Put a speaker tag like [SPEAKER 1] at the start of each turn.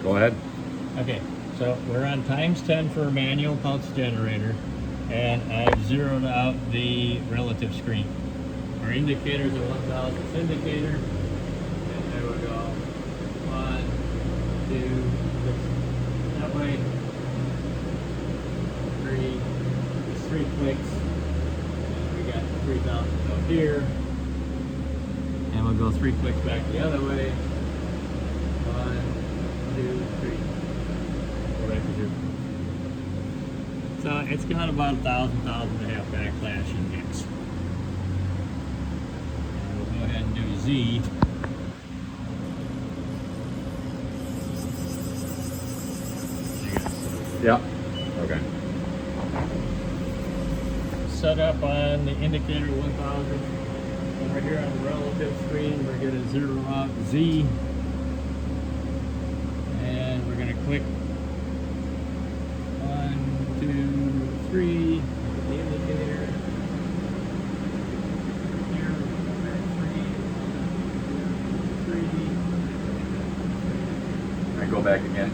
[SPEAKER 1] Go ahead.
[SPEAKER 2] Okay, so we're on times 10 for a manual pulse generator, and I've zeroed out the relative screen. Our indicator's a 1000 indicator, and there we go. 1, 2, that way. 3, just 3 clicks, and we got 3000 up here, and we'll go 3 clicks back the other way. 1, 2, 3. So it's got about 1,000 and a half backlash index. And we'll go ahead and do Z.
[SPEAKER 1] Yeah. Okay.
[SPEAKER 2] Set up on the indicator 1000. Over here on the relative screen, we're going to zero out Z. And we're going to click 1, 2, 3, the indicator. Here, 3, 1, 2, 3.
[SPEAKER 1] All right, go back again.